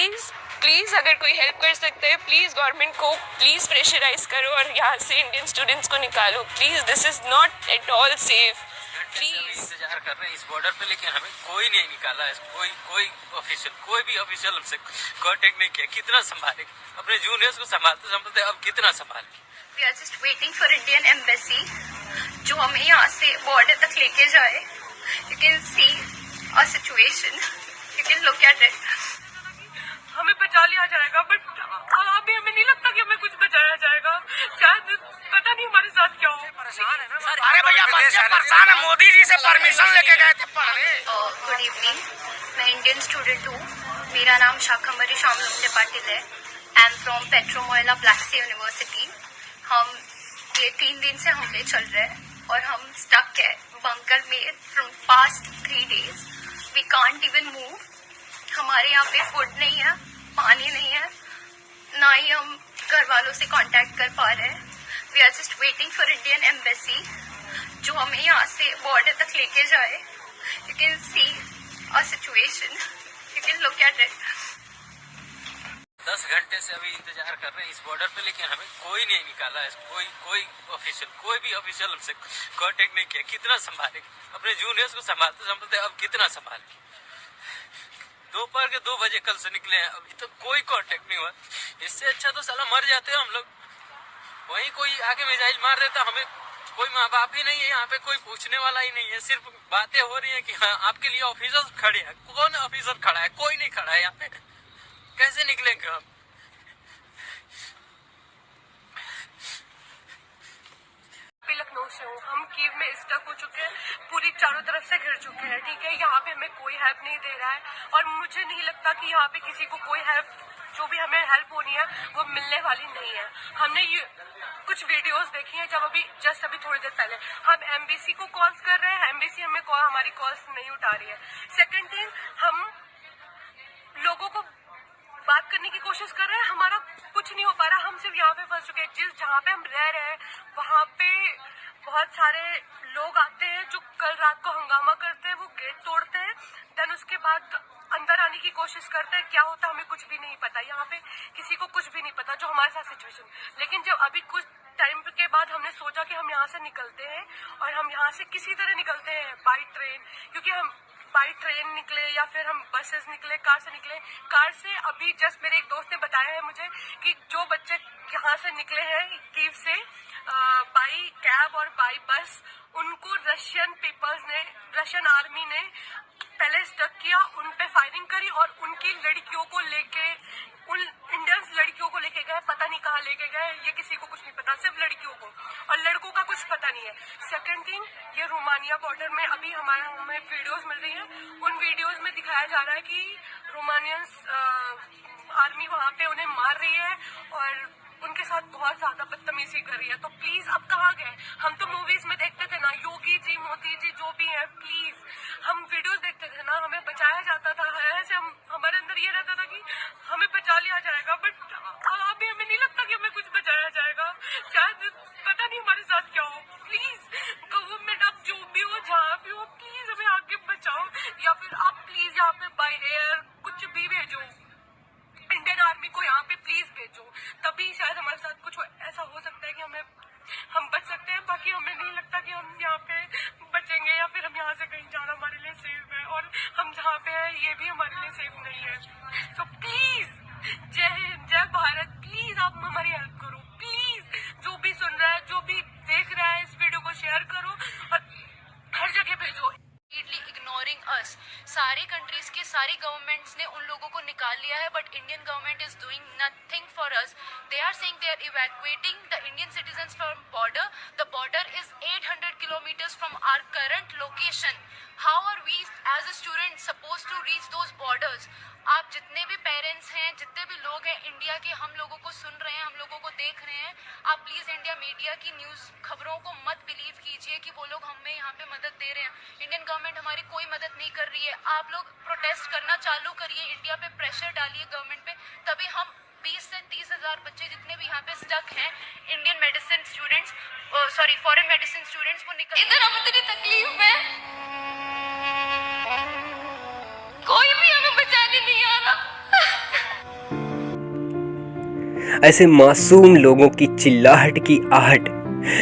Please please अगर कोई help कर सकता है प्लीज़ गवर्नमेंट को प्लीज़ प्रेशराइज करो और यहाँ से इंडियन स्टूडेंट्स को निकालो please. This is not at all safe. Please इंतजार कर रहे हैं इस बॉर्डर पे, लेकिन हमें कोई नहीं निकाला है। कोई भी ऑफिशियल हमसे कांटेक्ट नहीं किया। कितना संभाले अपने जूनियर्स को, संभालते संभालते अब कितना संभाले। We are just waiting for Indian embassy जो हमें यहाँ से बॉर्डर तक लेके जाए। You can see a situation, you can look at it. हमें बचा लिया जाएगा बट अभी हमें नहीं लगता कि हमें कुछ बचाया जाएगा। शायद पता नहीं हमारे साथ क्या हो। परेशान है ना। अरे भैया बच्चे परेशान है, मोदी जी से परमिशन लेके गए थे पढ़ने। गुड इवनिंग, मैं इंडियन स्टूडेंट हूँ। मेरा नाम शाकंभरी शामलुंडे पाटिल है। I am from Petro Mohyla Black Sea university. हम ये 3 दिन से हम पे चल रहे हैं और हम स्टक है बंकर में from past 3 days। We can't even move. हमारे यहाँ पे फूड नहीं है, पानी नहीं है, ना ही हम घर वालों से कांटेक्ट कर पा रहे हैं। We are just waiting for Indian embassy जो हमें यहाँ से बॉर्डर तक लेके जाए। You can see a situation, you can look at it. 10 घंटे से अभी इंतजार कर रहे हैं इस बॉर्डर पे, लेकिन हमें कोई नहीं निकाला है। कोई भी ऑफिशियल हमसे कांटेक्ट नहीं किया। कितना संभाले अपने जूनियर्स को, संभालते संभालते अब कितना संभाले। दोपहर के 2 बजे कल से निकले हैं, अभी तो कोई कांटेक्ट नहीं हुआ। इससे अच्छा तो साला मर जाते हैं हम लोग। वहीं कोई आगे मिसाइल मार देता, हमें कोई माँ बाप ही नहीं है यहाँ पे, कोई पूछने वाला ही नहीं है। सिर्फ बातें हो रही है कि हाँ आपके लिए ऑफिसर खड़े हैं। कौन ऑफिसर खड़ा है? कोई नहीं खड़ा है यहाँ पे। कैसे निकलेंगे हम? लखनऊ से हूँ। हम कीव में स्टक हो चुके हैं, पूरी चारों तरफ से घिर चुके हैं। ठीक है, यहाँ पे हमें कोई हेल्प नहीं दे रहा है और मुझे नहीं लगता कि यहाँ पे किसी को कोई हेल्प, जो भी हमें हेल्प होनी है वो मिलने वाली नहीं है। हमने ये कुछ वीडियोस देखी हैं, जब अभी थोड़ी देर पहले हम एम्बेसी को कॉल्स कर रहे हैं, एम्बेसी हमारी कॉल्स नहीं उठा रही है। सेकंड थिंग, हम लोगों को बात करने की कोशिश कर रहे हैं, हमारा कुछ नहीं हो पा रहा। हम सिर्फ यहाँ पे फंस चुके हैं। जहाँ पे हम रह रहे हैं वहाँ पे बहुत सारे लोग आते हैं जो कल रात को हंगामा करते हैं, वो गेट तोड़ते हैं, देन उसके बाद अंदर आने की कोशिश करते हैं। क्या होता है हमें कुछ भी नहीं पता। यहाँ पे किसी को कुछ भी नहीं पता जो हमारे साथ सिचुएशन। लेकिन जब अभी कुछ टाइम के बाद हमने सोचा कि हम यहाँ से निकलते हैं और हम यहाँ से किसी तरह निकलते हैं बाई ट्रेन, क्योंकि हम बाई ट्रेन निकले या फिर हम बसेस निकले, कार से निकले। कार से अभी जस्ट मेरे एक दोस्त ने बताया है मुझे कि जो बच्चे यहाँ से निकले हैं कीव से बाई कैब और बाई बस, उनको रशियन आर्मी ने पहले स्टक किया, उन पे फायरिंग करी और उनकी लड़कियों को लेके, उन इंडियंस लड़कियों को लेके गए। पता नहीं कहाँ लेके गए, ये किसी को कुछ नहीं पता, सिर्फ लड़कियों को, और लड़कों का कुछ पता नहीं है। सेकंड थिंग, ये रोमानिया बॉर्डर में अभी हमें वीडियोस मिल रही है। उन वीडियोस में दिखाया जा रहा है कि रोमानियंस आर्मी वहां पे उन्हें मार रही है और उनके साथ बहुत ज्यादा बदतमीजी कर रही है। तो प्लीज अब कहाँ गए? हम तो मूवीज में देखते थे ना, योगी जी, मोदी जी, जो भी है, प्लीज हम वीडियोस देखते थे ना, हमें बचाया जाता था। ऐसे हमारे अंदर ये रहता था कि हमें बचा लिया जाएगा, बट अभी हमें नहीं लगता कि हमें कुछ बचाया जाएगा। शायद पता नहीं हमारे साथ क्या हो। प्लीज गवर्नमेंट, आप जो भी हो, जहाँ भी हो, प्लीज हमें आगे बचाओ, या फिर आप प्लीज यहाँ पे बाय एयर कुछ भी भेजो, इंडियन आर्मी को यहाँ पे प्लीज भेजो, तभी शायद हमारे साथ कुछ ऐसा हो सकता है कि हम बच सकते हैं। बाकी हमें नहीं लगता कि हम यहाँ पे बचेंगे या फिर हम यहाँ से कहीं जाना हमारे लिए सेफ है, और हम जहाँ पे हैं ये भी हमारे लिए सेफ नहीं है। सो प्लीज, जय हिंद, जय भारत, प्लीज आप हमारी हेल्प करो। प्लीज जो भी सुन रहा है, जो भी देख रहा है, इस वीडियो को शेयर करो और हर जगह भेजो। इग्नोरिंग अस, सारे कंट्रीज के सारे गवर्नमेंट्स ने उन लोगों को निकाल लिया है, but Indian government is doing nothing for us. They are saying they are evacuating the Indian citizens from border. The border is 800 kilometres from our current location. How are we as a student suppose to reach those borders? आप जितने भी parents हैं, जितने भी लोग हैं India के, हम लोगों को सुन रहे हैं, हम लोगों को देख रहे हैं, आप प्लीज इंडिया मीडिया की न्यूज खबरों को मत बिलीव कीजिए कि वो लोग हमें यहाँ पे मदद दे रहे हैं। इंडियन गवर्नमेंट हमारी कोई मदद नहीं कर रही है। आप लोग प्रोटेस्ट करना चालू करिए, इंडिया पे प्रेशर डालिए गवर्नमेंट पे, तभी हम 20 से 30 हजार बच्चे जितने भी यहाँ पे स्टक हैं, Indian medicine students, foreign medicine students, वो निकल। इधर हम इतनी तकलीफ में, कोई भी हमें बचाने नहीं आ रहा। ऐसे मासूम लोगों की चिल्लाहट की आहट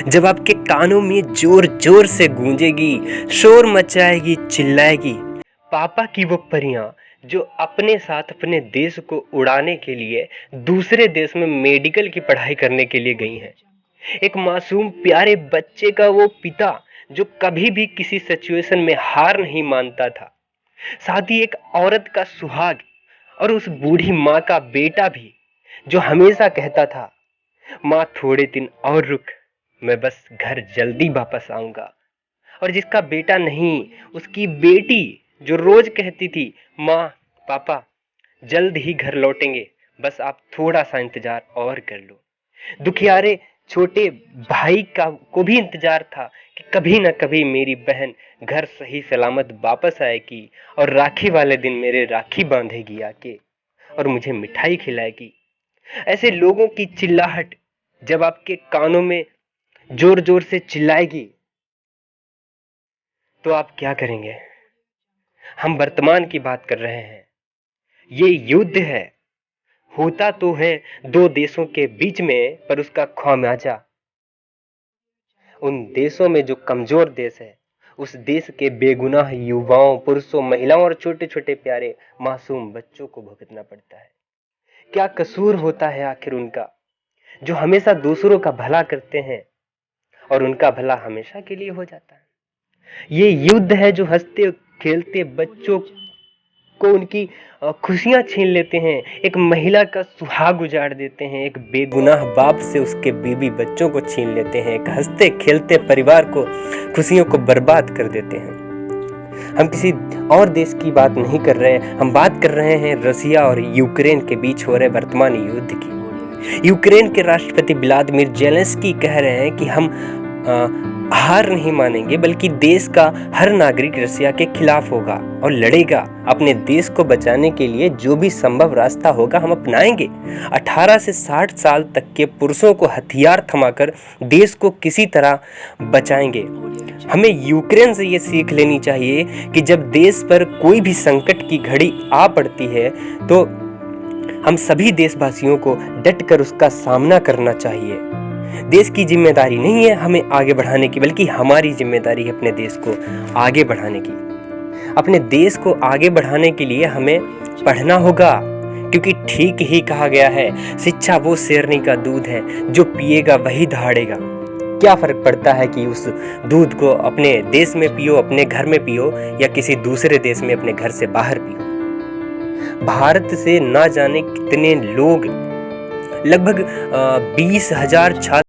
जब आपके कानों में जोर जोर से गूंजेगी, शोर मचाएगी, चिल्लाएगी। पापा की वो परियां जो अपने साथ अपने देश को उड़ाने के लिए दूसरे देश में मेडिकल की पढ़ाई करने के लिए गई हैं। एक मासूम प्यारे बच्चे का वो पिता जो कभी भी किसी सिचुएशन में हार नहीं मानता था। साथ ही एक औरत का सुहाग और उस बूढ़ी माँ का बेटा भी जो हमेशा कहता था, माँ थोड़े दिन और रुक, मैं बस घर जल्दी वापस आऊंगा। और जिसका बेटा नहीं, उसकी बेटी जो रोज कहती थी, माँ पापा जल्द ही घर लौटेंगे, बस आप थोड़ा सा इंतजार और कर लो। दुखियारे छोटे भाई का को भी इंतजार था कि कभी ना कभी मेरी बहन घर सही सलामत वापस आएगी और राखी वाले दिन मेरे राखी बांधेगी आके और मुझे मिठाई खिलाएगी। ऐसे लोगों की चिल्लाहट जब आपके कानों में जोर जोर से चिल्लाएगी तो आप क्या करेंगे? हम वर्तमान की बात कर रहे हैं। ये युद्ध है, होता तो है दो देशों के बीच में, पर उसका खामियाजा उन देशों में जो कमजोर देश है, उस देश के बेगुनाह युवाओं, पुरुषों, महिलाओं और छोटे छोटे प्यारे मासूम बच्चों को भुगतना पड़ता है। क्या कसूर होता है आखिर उनका, जो हमेशा दूसरों का भला करते हैं और उनका भला हमेशा के लिए हो जाता है। ये युद्ध है जो हंसते खेलते बच्चों को उनकी खुशियां छीन लेते हैं, एक महिला का सुहाग उजाड़ देते हैं, एक बेगुनाह बाप से उसके बीवी बच्चों को छीन लेते हैं, एक हंसते खेलते परिवार को, खुशियों को बर्बाद कर देते हैं। हम किसी और देश की बात नहीं कर रहे हैं, हम बात कर रहे हैं रसिया और यूक्रेन के बीच हो रहे वर्तमान युद्ध की। यूक्रेन के राष्ट्रपति व्लादिमीर जेलेंस्की कह रहे हैं कि हम हार नहीं मानेंगे, बल्कि देश का हर नागरिक रसिया के खिलाफ होगा और लड़ेगा। अपने देश को बचाने के लिए जो भी संभव रास्ता होगा हम अपनाएंगे। 18 से 60 साल तक के पुरुषों को हथियार थमाकर देश को किसी तरह बचाएंगे। हमें यूक्रेन से ये सीख लेनी चाहिए कि जब देश पर कोई भी संकट की घड़ी आ पड़ती है तो हम सभी देशवासियों को डटकर उसका सामना करना चाहिए। देश की जिम्मेदारी नहीं है हमें आगे बढ़ाने की, बल्कि हमारी जिम्मेदारी है अपने देश को आगे बढ़ाने की। अपने देश को आगे बढ़ाने के लिए हमें पढ़ना होगा, क्योंकि ठीक ही कहा गया है, शिक्षा वो शेरनी का दूध है, जो पिएगा वही दहाड़ेगा। क्या फर्क पड़ता है कि उस दूध को अपने देश में पियो, अपने घर में पियो, या किसी दूसरे देश में अपने घर से बाहर पियो। भारत से ना जाने कितने लोग, लगभग 20,000 छात्र